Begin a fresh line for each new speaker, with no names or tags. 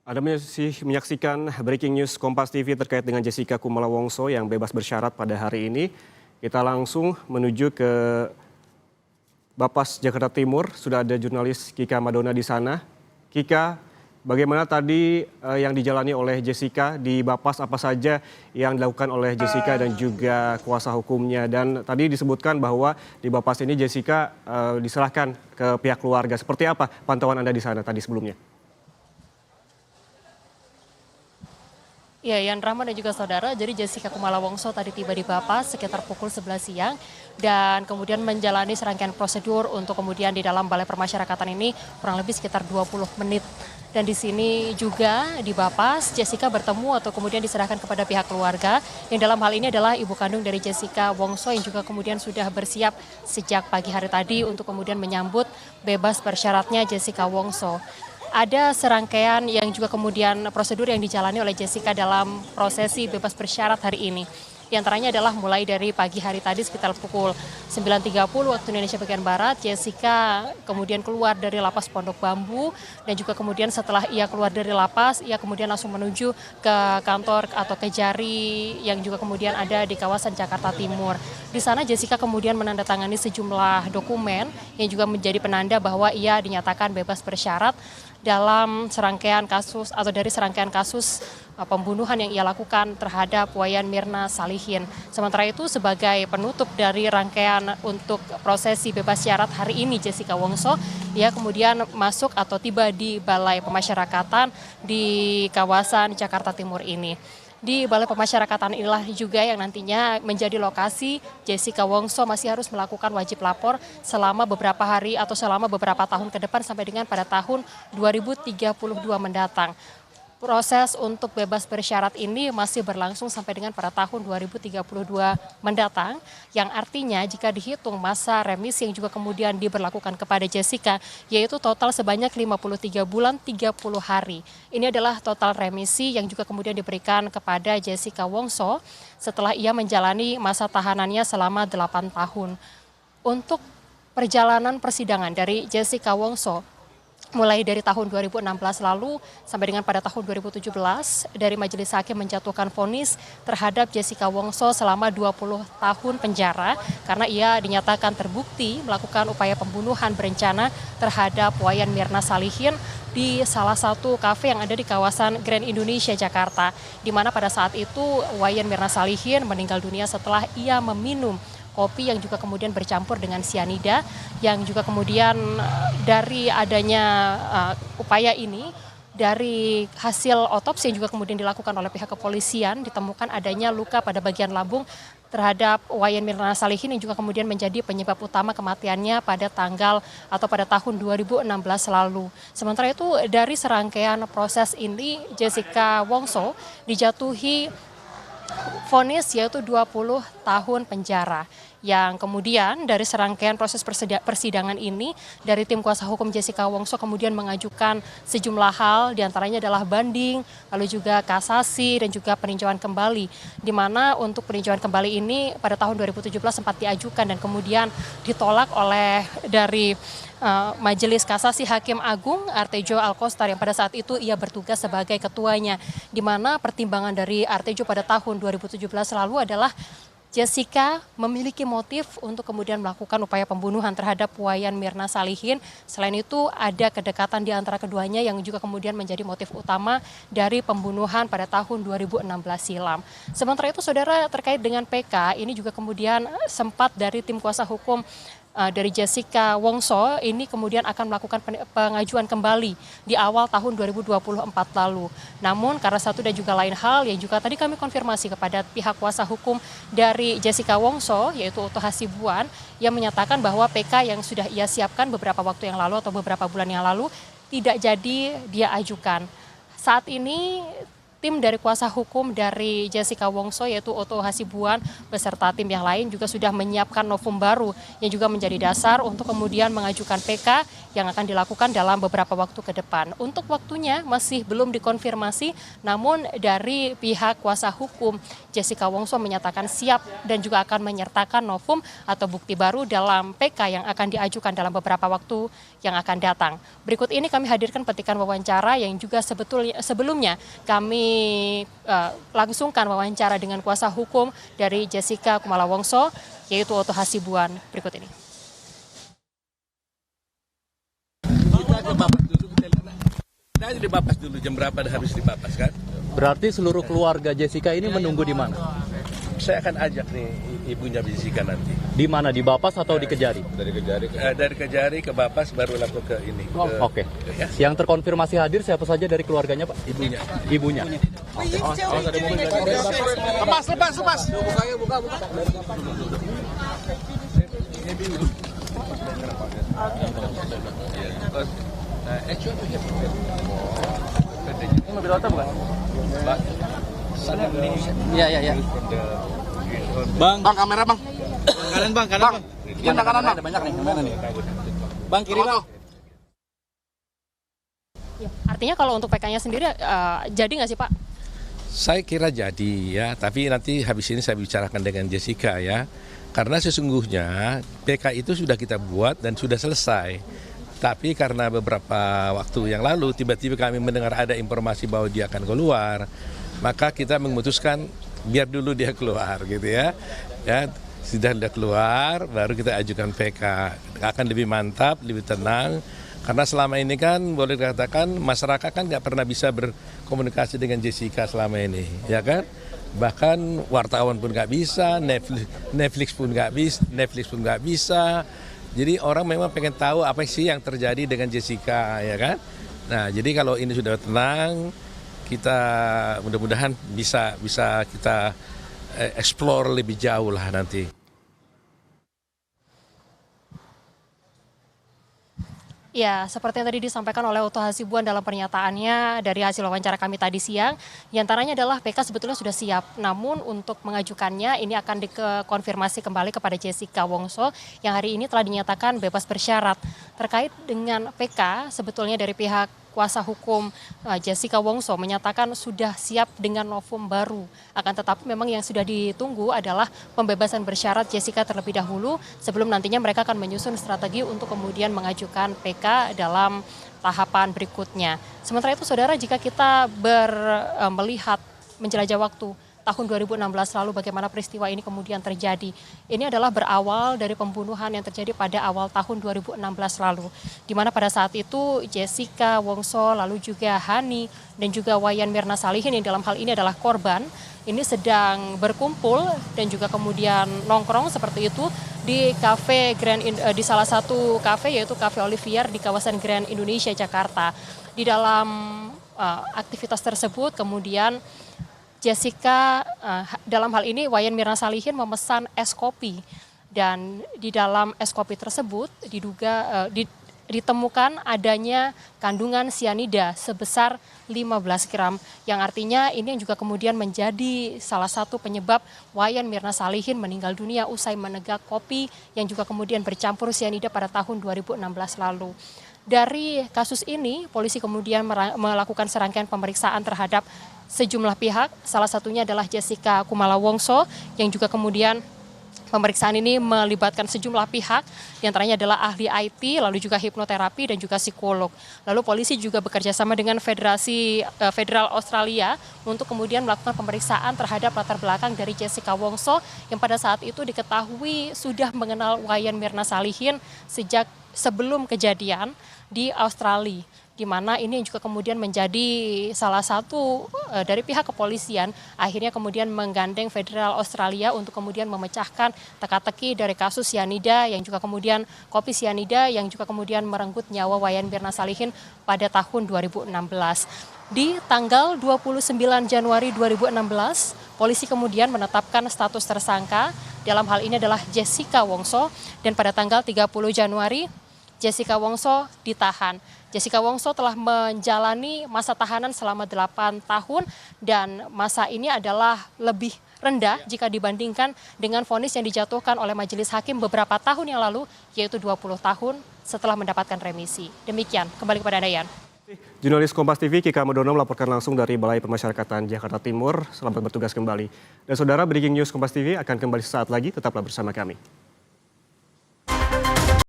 Anda masih menyaksikan Breaking News Kompas TV terkait dengan Jessica Kumala Wongso yang bebas bersyarat pada hari ini. Kita langsung menuju ke Bapas Jakarta Timur. Sudah ada jurnalis Kika Madona di sana. Kika, bagaimana tadi yang dijalani oleh Jessica di Bapas, apa saja yang dilakukan oleh Jessica dan juga kuasa hukumnya? Dan tadi disebutkan bahwa di Bapas ini Jessica diserahkan ke pihak keluarga. Seperti apa pantauan Anda di sana tadi sebelumnya?
Ya, Yan Rahman dan juga saudara, jadi Jessica Kumala Wongso tadi tiba di Bapas sekitar pukul 11 siang dan kemudian menjalani serangkaian prosedur untuk kemudian di dalam Balai Permasyarakatan ini kurang lebih sekitar 20 menit. Dan di sini juga di Bapas, Jessica bertemu atau kemudian diserahkan kepada pihak keluarga yang dalam hal ini adalah ibu kandung dari Jessica Wongso yang juga kemudian sudah bersiap sejak pagi hari tadi untuk kemudian menyambut bebas bersyaratnya Jessica Wongso. Ada serangkaian yang juga kemudian prosedur yang dijalani oleh Jessica dalam prosesi bebas bersyarat hari ini. Di antaranya adalah mulai dari pagi hari tadi sekitar pukul 9.30 waktu Indonesia bagian Barat, Jessica kemudian keluar dari lapas Pondok Bambu dan juga kemudian setelah ia keluar dari lapas, ia kemudian langsung menuju ke kantor atau kejari yang juga kemudian ada di kawasan Jakarta Timur. Di sana Jessica kemudian menandatangani sejumlah dokumen yang juga menjadi penanda bahwa ia dinyatakan bebas bersyarat dalam serangkaian kasus atau dari serangkaian kasus pembunuhan yang ia lakukan terhadap Wayan Mirna Salihin. Sementara itu sebagai penutup dari rangkaian untuk prosesi bebas syarat hari ini Jessica Wongso, ia kemudian masuk atau tiba di Balai Pemasyarakatan di kawasan Jakarta Timur ini. Di Balai Pemasyarakatan inilah juga yang nantinya menjadi lokasi Jessica Wongso masih harus melakukan wajib lapor selama beberapa hari atau selama beberapa tahun ke depan sampai dengan pada tahun 2032 mendatang. Proses untuk bebas bersyarat ini masih berlangsung sampai dengan pada tahun 2032 mendatang, yang artinya jika dihitung masa remisi yang juga kemudian diberlakukan kepada Jessica, yaitu total sebanyak 53 bulan 30 hari. Ini adalah total remisi yang juga kemudian diberikan kepada Jessica Wongso setelah ia menjalani masa tahanannya selama 8 tahun. Untuk perjalanan persidangan dari Jessica Wongso, mulai dari tahun 2016 lalu sampai dengan pada tahun 2017 dari majelis hakim menjatuhkan vonis terhadap Jessica Wongso selama 20 tahun penjara karena ia dinyatakan terbukti melakukan upaya pembunuhan berencana terhadap Wayan Mirna Salihin di salah satu kafe yang ada di kawasan Grand Indonesia Jakarta, di mana pada saat itu Wayan Mirna Salihin meninggal dunia setelah ia meminum kopi yang juga kemudian bercampur dengan sianida, yang juga kemudian dari adanya upaya ini, dari hasil otopsi yang juga kemudian dilakukan oleh pihak kepolisian, ditemukan adanya luka pada bagian lambung terhadap Wayan Mirna Salihin yang juga kemudian menjadi penyebab utama kematiannya pada tanggal atau pada tahun 2016 lalu. Sementara itu dari serangkaian proses ini Jessica Wongso dijatuhi vonis yaitu 20 tahun penjara, yang kemudian dari serangkaian proses persidangan ini dari tim kuasa hukum Jessica Wongso kemudian mengajukan sejumlah hal, diantaranya adalah banding, lalu juga kasasi dan juga peninjauan kembali, di mana untuk peninjauan kembali ini pada tahun 2017 sempat diajukan dan kemudian ditolak oleh dari Majelis Kasasi Hakim Agung Artejo Alkostar yang pada saat itu ia bertugas sebagai ketuanya, di mana pertimbangan dari Artejo pada tahun 2017 lalu adalah Jessica memiliki motif untuk kemudian melakukan upaya pembunuhan terhadap Wayan Mirna Salihin. Selain itu ada kedekatan di antara keduanya yang juga kemudian menjadi motif utama dari pembunuhan pada tahun 2016 silam. Sementara itu saudara, terkait dengan PK ini juga kemudian sempat dari tim kuasa hukum dari Jessica Wongso ini kemudian akan melakukan pengajuan kembali di awal tahun 2024 lalu. Namun karena satu dan juga lain hal yang juga tadi kami konfirmasi kepada pihak kuasa hukum dari Jessica Wongso yaitu Oto Hasibuan yang menyatakan bahwa PK yang sudah ia siapkan beberapa waktu yang lalu atau beberapa bulan yang lalu tidak jadi dia ajukan. Saat ini tim dari kuasa hukum dari Jessica Wongso yaitu Oto Hasibuan beserta tim yang lain juga sudah menyiapkan novum baru yang juga menjadi dasar untuk kemudian mengajukan PK yang akan dilakukan dalam beberapa waktu ke depan. Untuk waktunya masih belum dikonfirmasi, namun dari pihak kuasa hukum Jessica Wongso menyatakan siap dan juga akan menyertakan novum atau bukti baru dalam PK yang akan diajukan dalam beberapa waktu yang akan datang. Berikut ini kami hadirkan petikan wawancara yang juga sebelumnya kami langsungkan wawancara dengan kuasa hukum dari Jessica Kumala Wongso yaitu Oto Hasibuan. Berikut ini.
Kita aja di Bapas dulu, jam berapa habis di Bapas kan?
Berarti seluruh keluarga Jessica ini menunggu di mana?
Saya akan ajak nih ibunya Jessica nanti.
Di mana? Di Bapas atau di Kejari?
Dari Kejari ke Bapas baru langsung ke ini.
Oke.
Ya.
Yang terkonfirmasi hadir siapa saja dari keluarganya, Pak?
Ibunya.
Ibunya.
Lepas. Buka.
Mobil otak bukan? Iya.
Bang, kamera bang. Kanan bang. Yang kanan bang.
Ada banyak nih, mana nih?
Bang kiri bang.
Ya, artinya kalau untuk PK-nya sendiri jadi nggak sih Pak?
Saya kira jadi ya, tapi nanti habis ini saya bicarakan dengan Jessica ya. Karena sesungguhnya PK itu sudah kita buat dan sudah selesai. Tapi karena beberapa waktu yang lalu tiba-tiba kami mendengar ada informasi bahwa dia akan keluar, maka kita memutuskan biar dulu dia keluar gitu ya. Ya, sudah dia keluar baru kita ajukan PK. Akan lebih mantap, lebih tenang. Karena selama ini kan boleh dikatakan masyarakat kan nggak pernah bisa berkomunikasi dengan Jessica selama ini, ya kan? Bahkan wartawan pun nggak bisa, Netflix pun nggak bisa. Jadi orang memang pengen tahu apa sih yang terjadi dengan Jessica, ya kan? Nah, jadi kalau ini sudah tenang, kita mudah-mudahan bisa kita explore lebih jauh lah nanti.
Ya, seperti yang tadi disampaikan oleh Oto Hasibuan dalam pernyataannya dari hasil wawancara kami tadi siang, diantaranya adalah PK sebetulnya sudah siap, namun untuk mengajukannya ini akan dikonfirmasi kembali kepada Jessica Wongso yang hari ini telah dinyatakan bebas bersyarat. Terkait dengan PK, sebetulnya dari pihak kuasa hukum Jessica Wongso menyatakan sudah siap dengan novum baru. Akan tetapi memang yang sudah ditunggu adalah pembebasan bersyarat Jessica terlebih dahulu sebelum nantinya mereka akan menyusun strategi untuk kemudian mengajukan PK dalam tahapan berikutnya. Sementara itu saudara, jika kita melihat menjelajah waktu tahun 2016 lalu bagaimana peristiwa ini kemudian terjadi. Ini adalah berawal dari pembunuhan yang terjadi pada awal tahun 2016 lalu. Di mana pada saat itu Jessica Wongso, lalu juga Hani dan juga Wayan Mirna Salihin yang dalam hal ini adalah korban, ini sedang berkumpul dan juga kemudian nongkrong seperti itu di di salah satu kafe yaitu Cafe Olivier di kawasan Grand Indonesia Jakarta. Di dalam aktivitas tersebut kemudian Jessica dalam hal ini Wayan Mirna Salihin memesan es kopi dan di dalam es kopi tersebut ditemukan adanya kandungan sianida sebesar 15 gram yang artinya ini yang juga kemudian menjadi salah satu penyebab Wayan Mirna Salihin meninggal dunia usai menegak kopi yang juga kemudian bercampur sianida pada tahun 2016 lalu. Dari kasus ini, polisi kemudian melakukan serangkaian pemeriksaan terhadap sejumlah pihak, salah satunya adalah Jessica Kumala Wongso yang juga kemudian pemeriksaan ini melibatkan sejumlah pihak, diantaranya adalah ahli IT, lalu juga hipnoterapi dan juga psikolog. Lalu polisi juga bekerja sama dengan Federal Australia untuk kemudian melakukan pemeriksaan terhadap latar belakang dari Jessica Wongso yang pada saat itu diketahui sudah mengenal Wayan Mirna Salihin sejak sebelum kejadian di Australia, di mana ini juga kemudian menjadi salah satu dari pihak kepolisian akhirnya kemudian menggandeng Federal Australia untuk kemudian memecahkan teka-teki dari kasus sianida yang juga kemudian kopi sianida yang juga kemudian merenggut nyawa Wayan Mirna Salihin pada tahun 2016. Di tanggal 29 Januari 2016, polisi kemudian menetapkan status tersangka, dalam hal ini adalah Jessica Wongso, dan pada tanggal 30 Januari Jessica Wongso ditahan. Jessica Wongso telah menjalani masa tahanan selama 8 tahun dan masa ini adalah lebih rendah jika dibandingkan dengan vonis yang dijatuhkan oleh majelis hakim beberapa tahun yang lalu, yaitu 20 tahun setelah mendapatkan remisi. Demikian, kembali kepada Anda, Yan.
Jurnalis Kompas TV Kika Madono melaporkan langsung dari Balai Permasyarakatan Jakarta Timur. Selamat bertugas kembali. Dan saudara, Breaking News Kompas TV akan kembali sesaat lagi, tetaplah bersama kami.